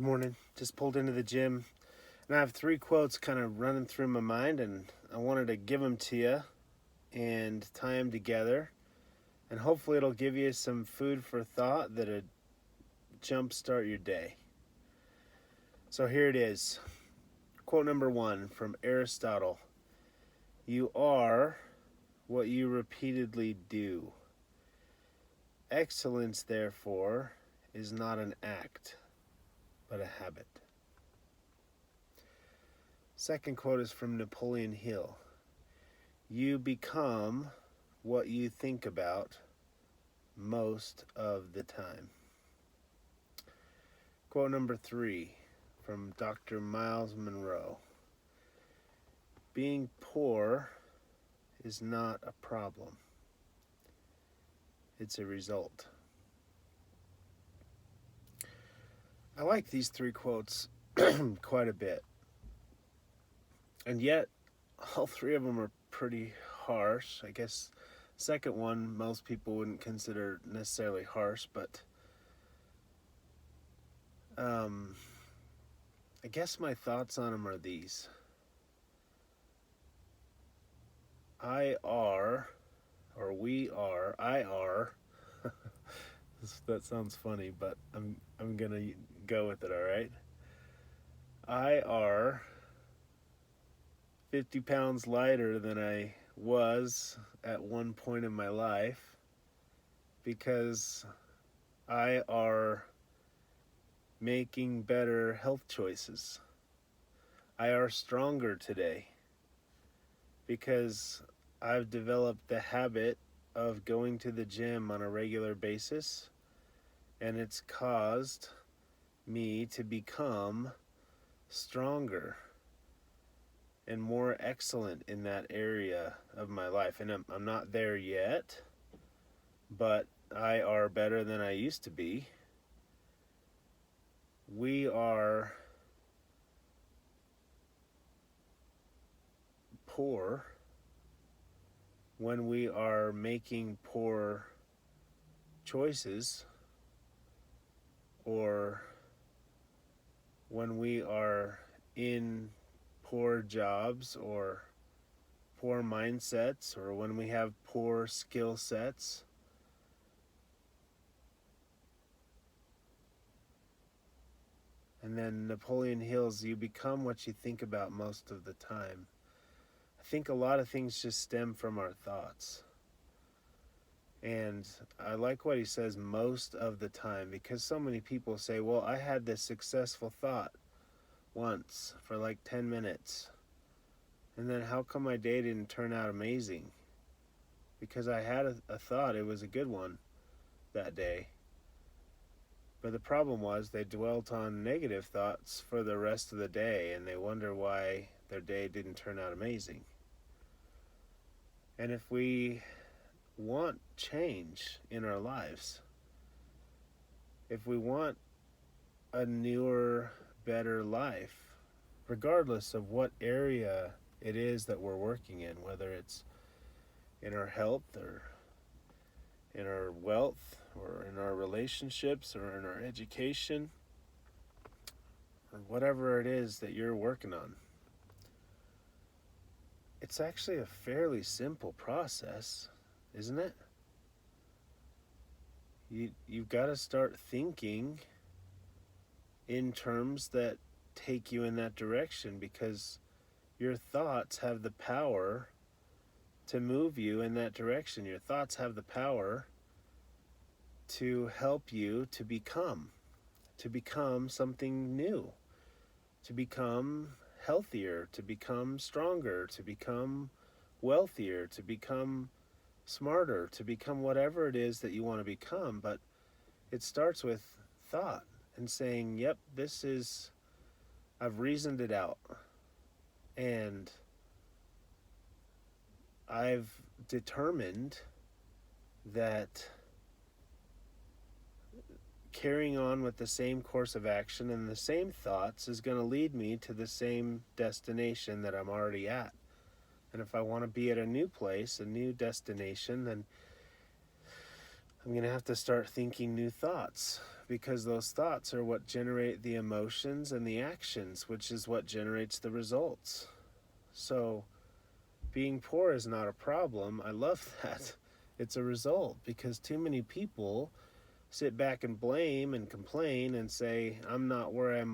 Good morning. Just pulled into the gym, and I have three quotes kind of running through my mind, and I wanted to give them to you and tie them together, and hopefully it'll give you some food for thought that'll jumpstart your day. So here it is. Quote number one from Aristotle: "You are what you repeatedly do. Excellence, therefore, is not an act, but a habit." Second quote is from Napoleon Hill: "You become what you think about most of the time." Quote number three from Dr. Miles Monroe: "Being poor is not a problem, it's a result." I like these three quotes quite a bit, and yet all three of them are pretty harsh. I guess second one most people wouldn't consider necessarily harsh, but I guess my thoughts on them are these. I are, or we are, I are. That sounds funny, but I'm gonna go with it. All right. I are 50 pounds lighter than I was at one point in my life because I are making better health choices. I are stronger today because I've developed the habit of going to the gym on a regular basis, and it's caused me to become stronger and more excellent in that area of my life. And I'm not there yet, but I are better than I used to be. We are poor when we are making poor choices, or when we are in poor jobs or poor mindsets, or when we have poor skill sets. And then Napoleon Hill's, "You become what you think about most of the time." I think a lot of things just stem from our thoughts. And I like what he says, most of the time, because so many people say, well, I had this successful thought once for like 10 minutes. And then how come my day didn't turn out amazing? Because I had a thought, it was a good one that day. But the problem was they dwelt on negative thoughts for the rest of the day, and they wonder why their day didn't turn out amazing. And if we want change in our lives, if we want a newer, better life, regardless of what area it is that we're working in, whether it's in our health or in our wealth or in our relationships or in our education or whatever it is that you're working on, it's actually a fairly simple process, isn't it? You've got to start thinking in terms that take you in that direction, because your thoughts have the power to move you in that direction. Your thoughts have the power to help you to become something new, to become healthier, to become stronger, to become wealthier, to become smarter, to become whatever it is that you want to become. But it starts with thought and saying, yep, I've reasoned it out, and I've determined that carrying on with the same course of action and the same thoughts is going to lead me to the same destination that I'm already at. And if I want to be at a new place, a new destination, then I'm going to have to start thinking new thoughts, because those thoughts are what generate the emotions and the actions, which is what generates the results. So being poor is not a problem. I love that. It's a result, because too many people sit back and blame and complain and say, I'm not where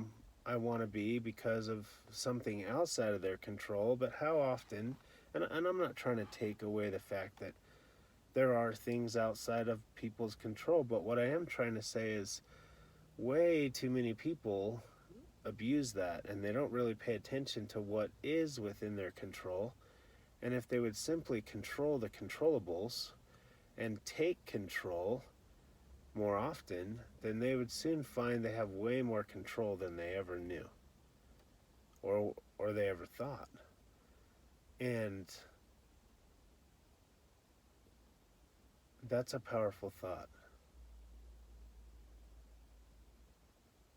I want to be because of something outside of their control. But how often, and I'm not trying to take away the fact that there are things outside of people's control, but what I am trying to say is way too many people abuse that, and they don't really pay attention to what is within their control. And if they would simply control the controllables and take control more often, then they would soon find they have way more control than they ever knew or they ever thought. And that's a powerful thought,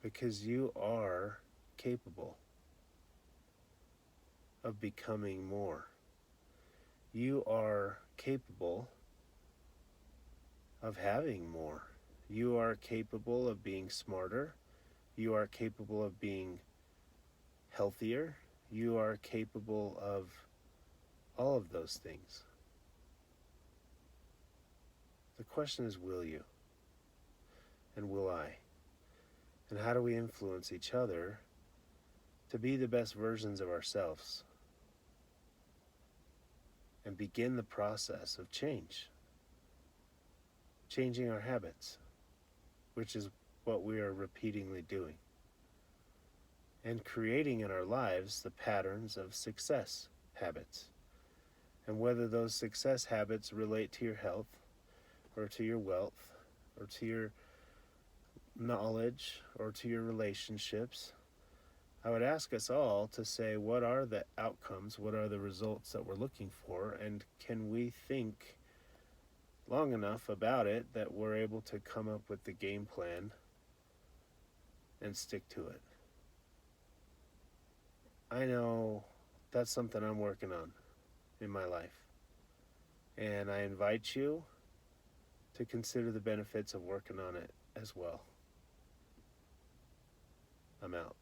because you are capable of becoming more. You are capable of having more. You are capable of being smarter. You are capable of being healthier. You are capable of all of those things. The question is, will you? And will I? And how do we influence each other to be the best versions of ourselves and begin the process of change? Changing our habits, which is what we are repeatedly doing, and creating in our lives the patterns of success habits. And whether those success habits relate to your health, or to your wealth, or to your knowledge, or to your relationships, I would ask us all to say, what are the outcomes, what are the results that we're looking for, and can we think long enough about it that we're able to come up with the game plan and stick to it. I know that's something I'm working on in my life, and I invite you to consider the benefits of working on it as well. I'm out.